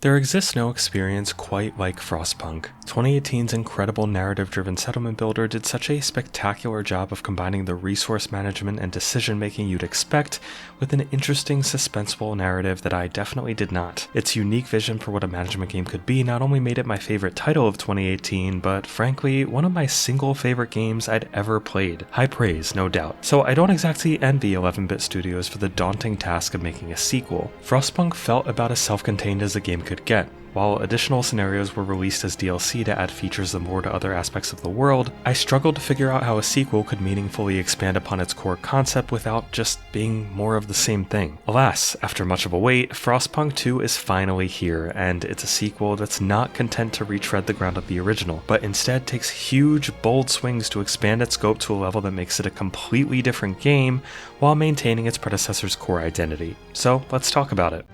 There exists no experience quite like Frostpunk. 2018's incredible narrative-driven settlement builder did such a spectacular job of combining the resource management and decision-making you'd expect with an interesting, suspenseful narrative that I definitely did not. Its unique vision for what a management game could be not only made it my favorite title of 2018, but frankly, one of my single favorite games I'd ever played. High praise, no doubt. So I don't exactly envy 11-bit studios for the daunting task of making a sequel. Frostpunk felt about as self-contained as a game could get. While additional scenarios were released as DLC to add features and lore to other aspects of the world, I struggled to figure out how a sequel could meaningfully expand upon its core concept without just being more of the same thing. Alas, after much of a wait, Frostpunk 2 is finally here, and it's a sequel that's not content to retread the ground of the original, but instead takes huge, bold swings to expand its scope to a level that makes it a completely different game while maintaining its predecessor's core identity. So let's talk about it.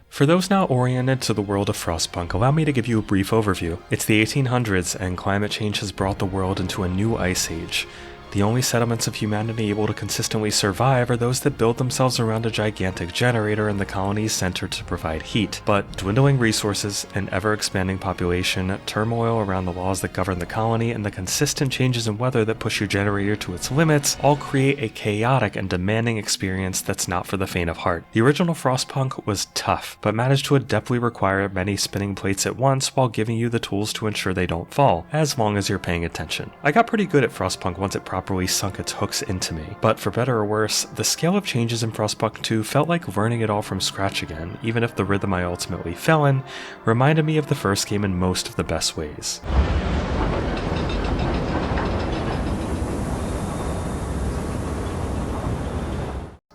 For those not oriented to the world of Frostpunk, allow me to give you a brief overview. It's the 1800s, and climate change has brought the world into a new ice age. The only settlements of humanity able to consistently survive are those that build themselves around a gigantic generator in the colony's center to provide heat. But dwindling resources, an ever-expanding population, turmoil around the laws that govern the colony, and the consistent changes in weather that push your generator to its limits all create a chaotic and demanding experience that's not for the faint of heart. The original Frostpunk was tough, but managed to adeptly require many spinning plates at once while giving you the tools to ensure they don't fall, as long as you're paying attention. I got pretty good at Frostpunk once it properly sunk its hooks into me, but for better or worse, the scale of changes in Frostpunk 2 felt like learning it all from scratch again, even if the rhythm I ultimately fell in reminded me of the first game in most of the best ways.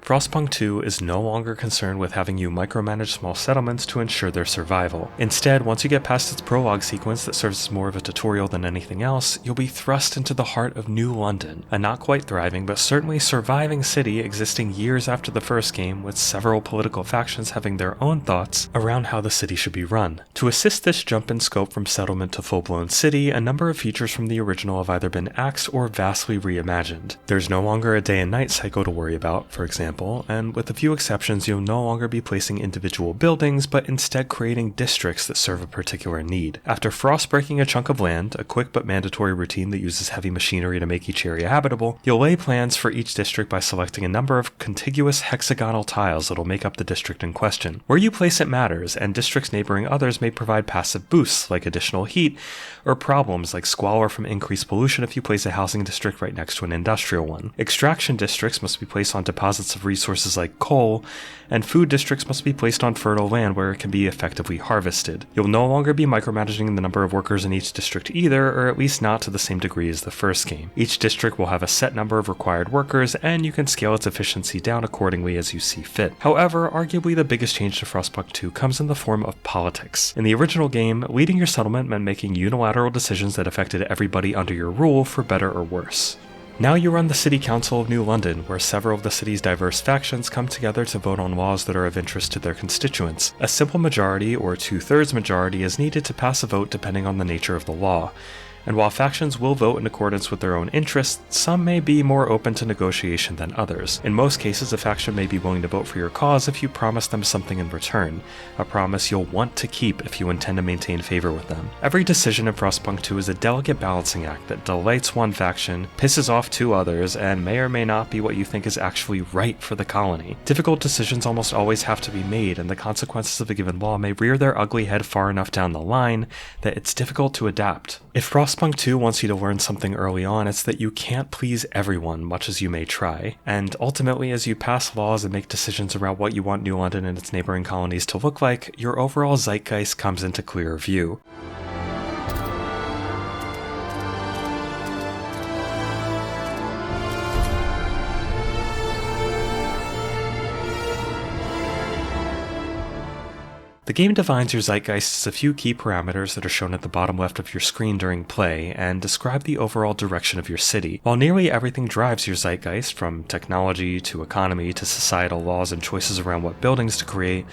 Frostpunk 2 is no longer concerned with having you micromanage small settlements to ensure their survival. Instead, once you get past its prologue sequence that serves as more of a tutorial than anything else, you'll be thrust into the heart of New London, a not quite thriving but certainly surviving city existing years after the first game, with several political factions having their own thoughts around how the city should be run. To assist this jump in scope from settlement to full-blown city, a number of features from the original have either been axed or vastly reimagined. There's no longer a day and night cycle to worry about, for example, and with a few exceptions, you'll no longer be placing individual buildings, but instead creating districts that serve a particular need. After frost breaking a chunk of land, a quick but mandatory routine that uses heavy machinery to make each area habitable, you'll lay plans for each district by selecting a number of contiguous hexagonal tiles that'll make up the district in question. Where you place it matters, and districts neighboring others may provide passive boosts like additional heat, or problems like squalor from increased pollution if you place a housing district right next to an industrial one. Extraction districts must be placed on deposits of resources like coal, and food districts must be placed on fertile land where it can be effectively harvested. You'll no longer be micromanaging the number of workers in each district either, or at least not to the same degree as the first game. Each district will have a set number of required workers, and you can scale its efficiency down accordingly as you see fit. However, arguably the biggest change to Frostpunk 2 comes in the form of politics. In the original game, leading your settlement meant making unilateral decisions that affected everybody under your rule for better or worse. Now you run the City Council of New London, where several of the city's diverse factions come together to vote on laws that are of interest to their constituents. A simple majority, or 2/3 majority, is needed to pass a vote depending on the nature of the law. And while factions will vote in accordance with their own interests, some may be more open to negotiation than others. In most cases, a faction may be willing to vote for your cause if you promise them something in return, a promise you'll want to keep if you intend to maintain favor with them. Every decision in Frostpunk 2 is a delicate balancing act that delights one faction, pisses off two others, and may or may not be what you think is actually right for the colony. Difficult decisions almost always have to be made, and the consequences of a given law may rear their ugly head far enough down the line that it's difficult to adapt. If Frostpunk 2 wants you to learn something early on, it's that you can't please everyone, much as you may try. And ultimately, as you pass laws and make decisions around what you want New London and its neighboring colonies to look like, your overall zeitgeist comes into clearer view. The game defines your zeitgeist as a few key parameters that are shown at the bottom left of your screen during play and describe the overall direction of your city. While nearly everything drives your zeitgeist, from technology to economy to societal laws and choices around what buildings to create,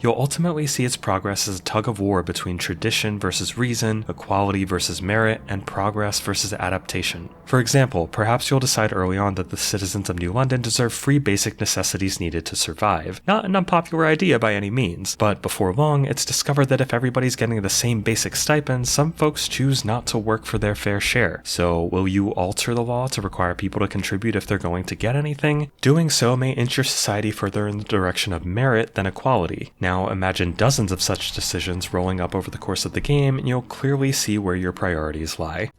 you'll ultimately see its progress as a tug of war between tradition versus reason, equality versus merit, and progress versus adaptation. For example, perhaps you'll decide early on that the citizens of New London deserve free basic necessities needed to survive. Not an unpopular idea by any means, but before long, it's discovered that if everybody's getting the same basic stipends, some folks choose not to work for their fair share. So will you alter the law to require people to contribute if they're going to get anything? Doing so may inch your society further in the direction of merit than equality. Now imagine dozens of such decisions rolling up over the course of the game, and you'll clearly see where your priorities lie.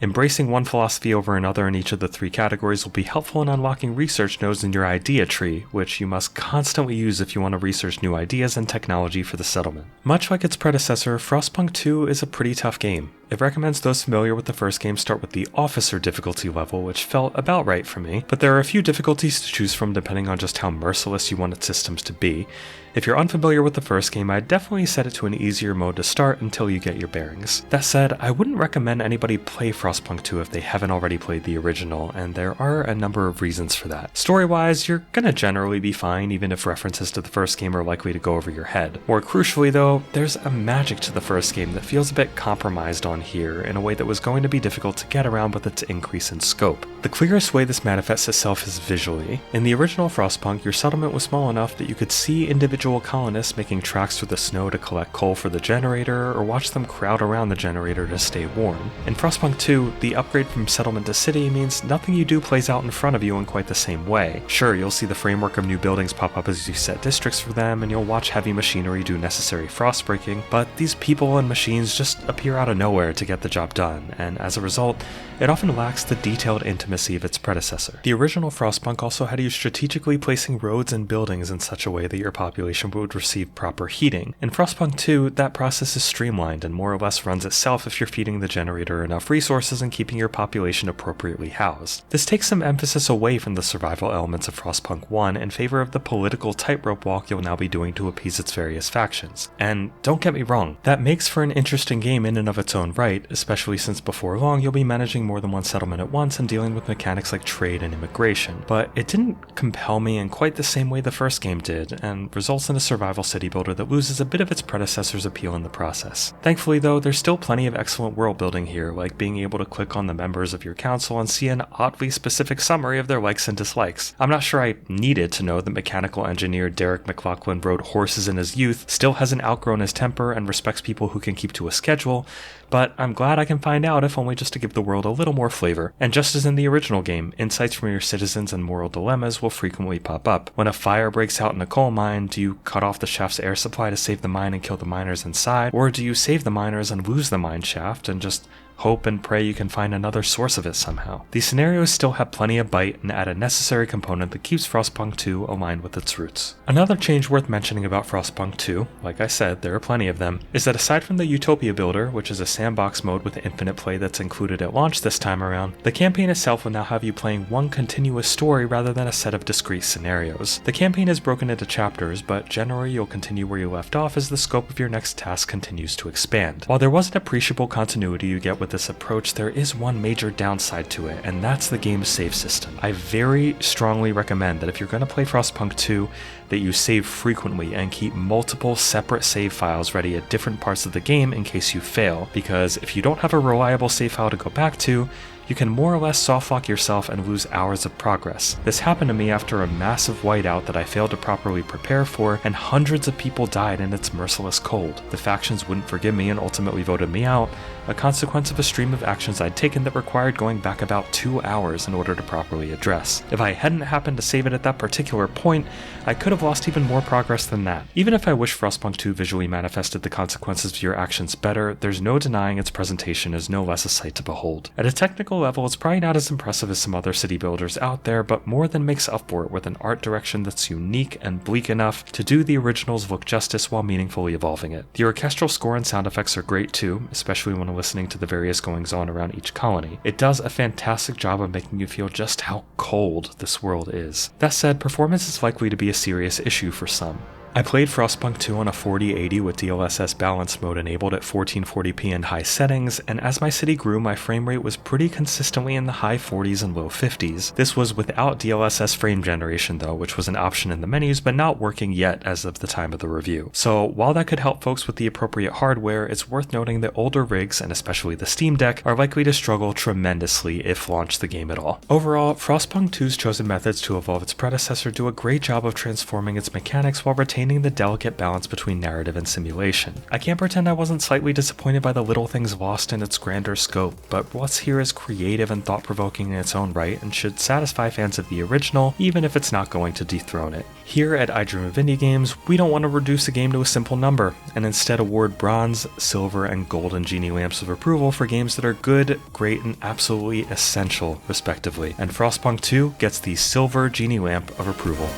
Embracing one philosophy over another in each of the three categories will be helpful in unlocking research nodes in your idea tree, which you must constantly use if you want to research new ideas and technology for the settlement. Much like its predecessor, Frostpunk 2 is a pretty tough game. It recommends those familiar with the first game start with the officer difficulty level, which felt about right for me, but there are a few difficulties to choose from depending on just how merciless you want its systems to be. If you're unfamiliar with the first game, I'd definitely set it to an easier mode to start until you get your bearings. That said, I wouldn't recommend anybody play Frostpunk 2 if they haven't already played the original, and there are a number of reasons for that. Story-wise, you're gonna generally be fine, even if references to the first game are likely to go over your head. More crucially though, there's a magic to the first game that feels a bit compromised on here in a way that was going to be difficult to get around with its increase in scope. The clearest way this manifests itself is visually. In the original Frostpunk, your settlement was small enough that you could see individual colonists making tracks through the snow to collect coal for the generator, or watch them crowd around the generator to stay warm. In Frostpunk 2, the upgrade from settlement to city means nothing you do plays out in front of you in quite the same way. Sure, you'll see the framework of new buildings pop up as you set districts for them, and you'll watch heavy machinery do necessary frost breaking, but these people and machines just appear out of nowhere to get the job done, and as a result, it often lacks the detailed intimacy of its predecessor. The original Frostpunk also had you strategically placing roads and buildings in such a way that your population would receive proper heating. In Frostpunk 2, that process is streamlined and more or less runs itself if you're feeding the generator enough resources and keeping your population appropriately housed. This takes some emphasis away from the survival elements of Frostpunk 1 in favor of the political tightrope walk you'll now be doing to appease its various factions. And don't get me wrong, that makes for an interesting game in and of its own right, especially since before long you'll be managing more than one settlement at once and dealing with mechanics like trade and immigration. But it didn't compel me in quite the same way the first game did, and results in a survival city builder that loses a bit of its predecessor's appeal in the process. Thankfully though, there's still plenty of excellent world building here, like being able to click on the members of your council and see an oddly specific summary of their likes and dislikes. I'm not sure I needed to know that mechanical engineer Derek McLaughlin rode horses in his youth, still hasn't outgrown his temper, and respects people who can keep to a schedule, but I'm glad I can find out if only just to give the world a little more flavor. And just as in the original game, insights from your citizens and moral dilemmas will frequently pop up. When a fire breaks out in a coal mine, do you cut off the shaft's air supply to save the mine and kill the miners inside? Or do you save the miners and lose the mine shaft and just hope and pray you can find another source of it somehow? These scenarios still have plenty of bite and add a necessary component that keeps Frostpunk 2 aligned with its roots. Another change worth mentioning about Frostpunk 2, like I said, there are plenty of them, is that aside from the Utopia Builder, which is a sandbox mode with infinite play that's included at launch this time around, the campaign itself will now have you playing one continuous story rather than a set of discrete scenarios. The campaign is broken into chapters, but generally you'll continue where you left off as the scope of your next task continues to expand. While there was an appreciable continuity you get with this approach, there is one major downside to it, and that's the game's save system. I very strongly recommend that if you're going to play Frostpunk 2, that you save frequently and keep multiple separate save files ready at different parts of the game in case you fail, because if you don't have a reliable save file to go back to, you can more or less softlock yourself and lose hours of progress. This happened to me after a massive whiteout that I failed to properly prepare for, and hundreds of people died in its merciless cold. The factions wouldn't forgive me and ultimately voted me out, a consequence of a stream of actions I'd taken that required going back about 2 hours in order to properly address. If I hadn't happened to save it at that particular point, I could have lost even more progress than that. Even if I wish Frostpunk 2 visually manifested the consequences of your actions better, there's no denying its presentation is no less a sight to behold. At a technical level, it's probably not as impressive as some other city builders out there, but more than makes up for it with an art direction that's unique and bleak enough to do the original's look justice while meaningfully evolving it. The orchestral score and sound effects are great too, especially when listening to the various goings-on around each colony. It does a fantastic job of making you feel just how cold this world is. That said, performance is likely to be a serious issue for some. I played Frostpunk 2 on a 4080 with DLSS balance mode enabled at 1440p in high settings, and as my city grew, my frame rate was pretty consistently in the high 40s and low 50s. This was without DLSS frame generation though, which was an option in the menus but not working yet as of the time of the review. So while that could help folks with the appropriate hardware, it's worth noting that older rigs, and especially the Steam Deck, are likely to struggle tremendously if launched the game at all. Overall, Frostpunk 2's chosen methods to evolve its predecessor do a great job of transforming its mechanics while retaining the delicate balance between narrative and simulation. I can't pretend I wasn't slightly disappointed by the little things lost in its grander scope, but what's here is creative and thought-provoking in its own right and should satisfy fans of the original, even if it's not going to dethrone it. Here at I Dream of Indie Games, we don't want to reduce a game to a simple number, and instead award bronze, silver, and golden genie lamps of approval for games that are good, great, and absolutely essential, respectively. And Frostpunk 2 gets the silver genie lamp of approval.